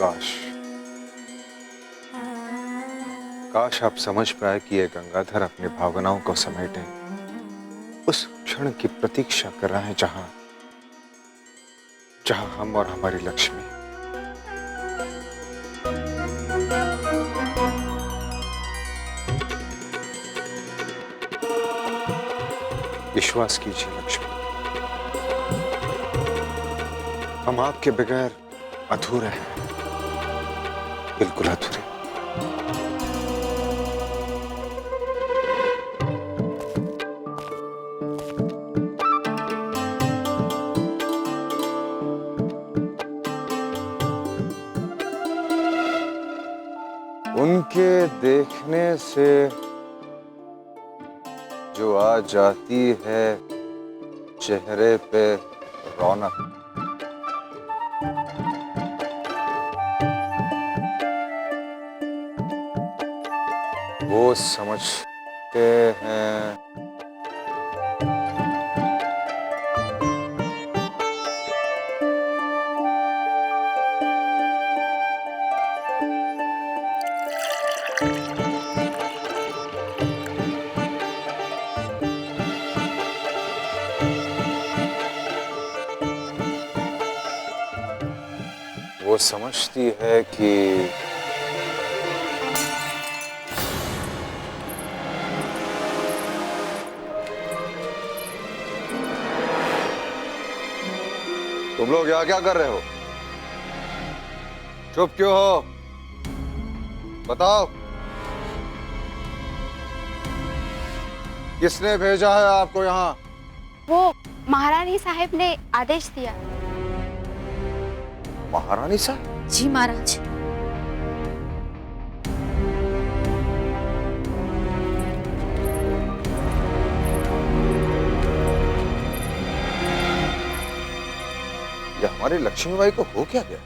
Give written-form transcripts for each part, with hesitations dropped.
काश काश आप समझ पाए कि ये गंगाधर अपनी भावनाओं को समेटे उस क्षण की प्रतीक्षा कर रहे हैं जहां जहां हम और हमारी लक्ष्मी विश्वास कीजिए लक्ष्मी, हम आपके बगैर अधूरे हैं, बिल्कुल अधूरे। उनके देखने से जो आ जाती है चेहरे पे रौनक, वो समझते हैं वो समझती है कि तुम लोग यहाँ क्या कर रहे हो? चुप क्यों हो? बताओ, किसने भेजा है आपको यहाँ? वो महारानी साहब ने आदेश दिया। महारानी साहब? जी महाराज। ये हमारी लक्ष्मीबाई को हो क्या गया?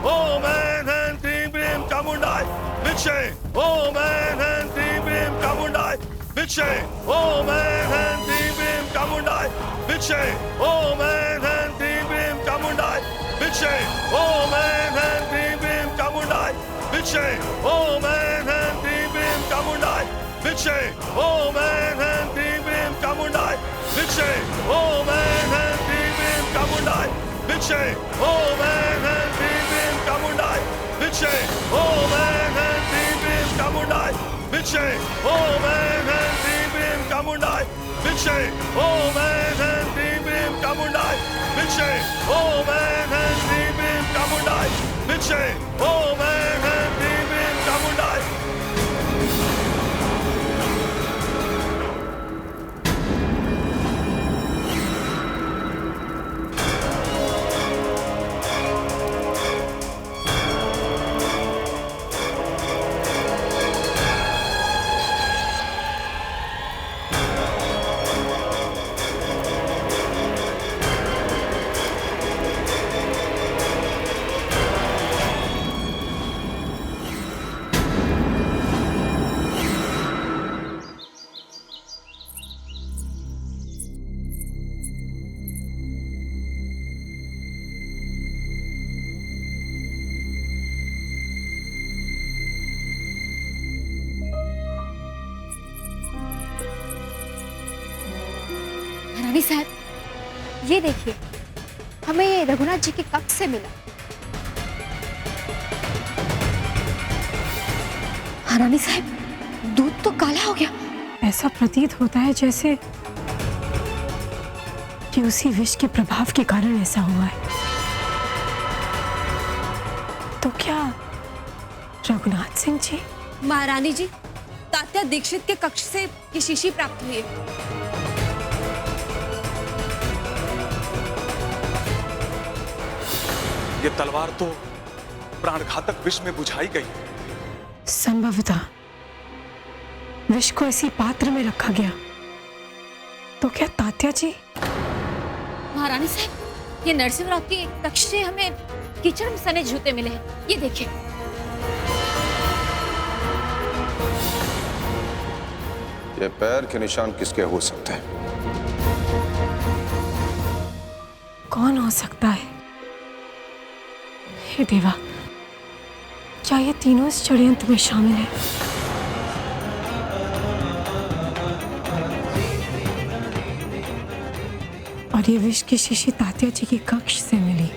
ओम ऐं ह्रीं क्लीं चामुंडाय भिक्षे। ओम ऐं ह्रीं क्लीं चामुंडाय भिक्षे। ओम ऐं ह्रीं क्लीं चामुंडाय भिक्षे। ओम ऐं ह्रीं क्लीं चामुंडाय भिक्षे। ओम ऐं ह्रीं क्लीं चामुंडाय भिक्षे। ओम ऐं ह्रीं क्लीं चामुंडाय भिक्षे। ओम ऐं ह्रीं क्लीं चामुंडाय भिक्षे। ओम ऐं ह्रीं क्लीं चामुंडाय भिक्षे। ओम ऐं ह्रीं क्लीं चामुंडाय भिक्षे। ओम ऐं ह्रीं क्लीं चामुंडाय भिक्षे। ओम ऐं ह्रीं क्लीं चामुंडाय भिक्षे। ओम ऐं ह्रीं क्लीं चामुंडाय भिक्षे। ओम ऐं ह्रीं क्लीं चामुंडाय भिक्षे। ओम ऐं ह्रीं क्लीं चामुंडाय। रानी साहब, ये देखिए, हमें ये रघुनाथ जी के कक्ष से मिला। हाँ रानी साहब, दूध तो काला हो गया। ऐसा प्रतीत होता है जैसे कि उसी विष के प्रभाव के कारण ऐसा हुआ है। तो क्या रघुनाथ सिंह जी? महारानी जी, तात्या दीक्षित के कक्ष से ये शीशी प्राप्त हुई है। ये तलवार तो प्राणघातक विष में बुझाई गई है। संभवतः विष को इसी पात्र में रखा गया। तो क्या तात्या जी? महारानी साहब, ये नरसिंहराव के कक्ष से हमें कीचड़ में सने जूते मिले हैं। ये देखिए। ये पैर के निशान किसके हो सकते हैं? कौन हो सकता है? हे देवा, क्या ये तीनों इस षड्यंत्र में शामिल है? और ये विष की शीशी तात्या जी के कक्ष से मिली,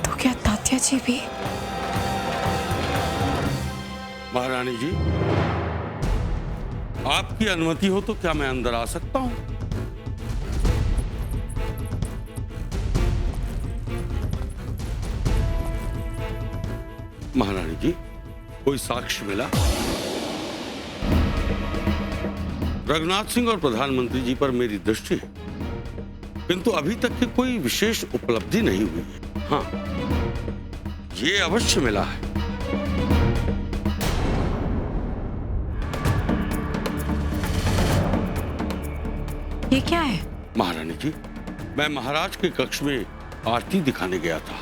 तो क्या तात्या जी भी? महारानी जी, आपकी अनुमति हो तो क्या मैं अंदर आ सकता हूं? महारानी जी, कोई साक्ष्य मिला? रघुनाथ सिंह और प्रधानमंत्री जी पर मेरी दृष्टि है, किंतु अभी तक की कोई विशेष उपलब्धि नहीं हुई है। हाँ, ये अवश्य मिला है। ये क्या है? महारानी जी, मैं महाराज के कक्ष में आरती दिखाने गया था,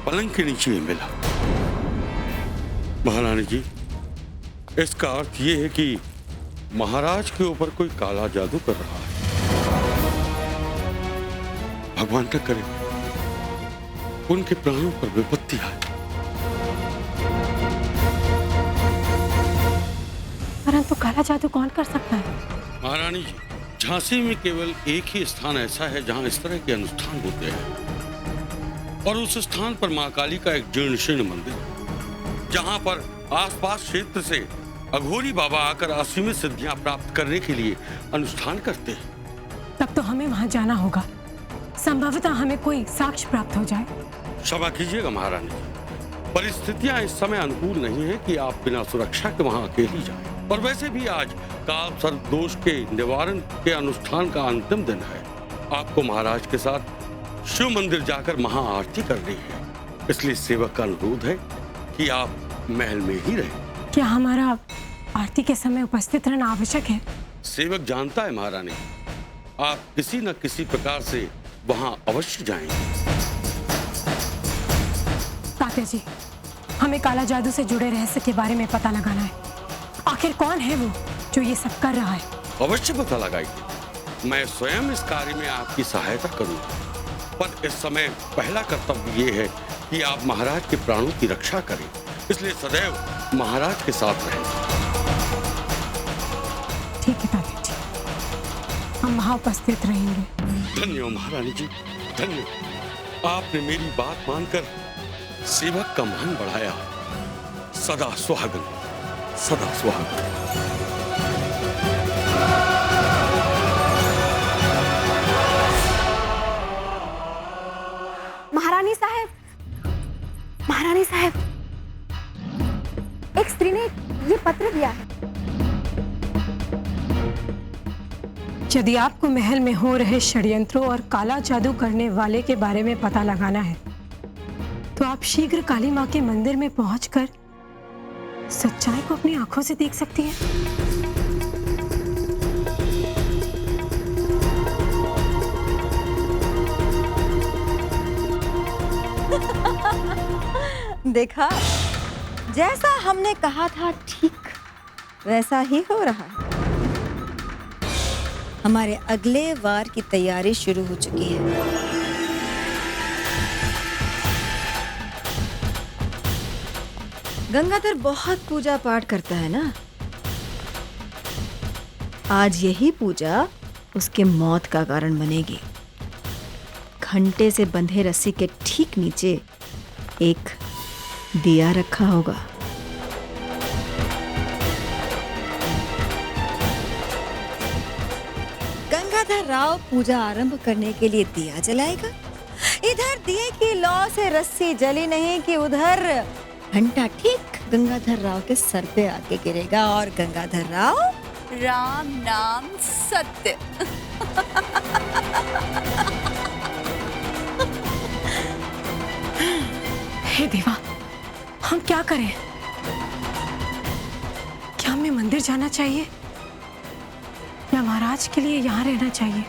पलंग के नीचे मिला। महारानी जी, इसका अर्थ ये है कि महाराज के ऊपर कोई काला जादू कर रहा है। भगवान न करे उनके प्राणों पर विपत्ति आए। परंतु काला जादू कौन कर सकता है? महारानी जी, झांसी में केवल एक ही स्थान ऐसा है जहां इस तरह के अनुष्ठान होते हैं, और उस स्थान पर मां काली का एक जीर्ण शीर्ण मंदिर है, जहां पर आसपास क्षेत्र से अघोरी बाबा आकर असीमित सिद्धियां प्राप्त करने के लिए अनुष्ठान करते हैं। तब तो हमें वहां जाना होगा, संभवतः हमें कोई साक्ष्य प्राप्त हो जाए। क्षमा कीजिएगा महारानी जी, परिस्थितियां इस समय अनुकूल नहीं है कि आप बिना सुरक्षा के वहां अकेली जाएं। और वैसे भी आज काल सर्प दोष के निवारण के अनुष्ठान का अंतिम दिन है। आपको महाराज के साथ शिव मंदिर जाकर महाआरती करनी है, इसलिए सेवक का अनुरोध है कि आप महल में ही रहें। क्या हमारा आरती के समय उपस्थित रहना आवश्यक है? सेवक जानता है महारानी, आप किसी न किसी प्रकार से वहां अवश्य जाएंगे। तात्या जी, हमें काला जादू से जुड़े रहस्य के बारे में पता लगाना है। आखिर कौन है वो जो ये सब कर रहा है? अवश्य पता लगाइए। मैं स्वयं इस कार्य में आपकी सहायता करूंगा, पर इस समय पहला कर्तव्य ये है कि आप महाराज के प्राणों की रक्षा करें, इसलिए सदैव महाराज के साथ रहें। ठीक है तात्या जी, हम वहां उपस्थित रहेंगे। धन्य हो महारानी जी, धन्य। आपने मेरी बात मानकर सेवक का मान बढ़ाया। सदा सुहागन, सदा सुहागन। महारानी साहब, महारानी साहब, एक स्त्री ने ये पत्र दिया है। यदि आपको महल में हो रहे षड्यंत्रों और काला जादू करने वाले के बारे में पता लगाना है, तो आप शीघ्र काली मां के मंदिर में पहुंचकर सच्चाई को अपनी आंखों से देख सकती हैं। देखा, जैसा हमने कहा था ठीक वैसा ही हो रहा है। हमारे अगले वार की तैयारी शुरू हो चुकी है। गंगाधर बहुत पूजा पाठ करता है ना, आज यही पूजा उसके मौत का कारण बनेगी। घंटे से बंधे रस्सी के ठीक नीचे एक दिया रखा होगा। गंगाधर राव पूजा आरंभ करने के लिए दिया जलाएगा। इधर दिए की लौ से रस्सी जली नहीं कि उधर घंटा ठीक गंगाधर राव के सर पे आके गिरेगा और गंगाधर राव राम नाम सत्य। हे देवा, हम क्या करें? क्या हमें मंदिर जाना चाहिए या महाराज के लिए यहाँ रहना चाहिए?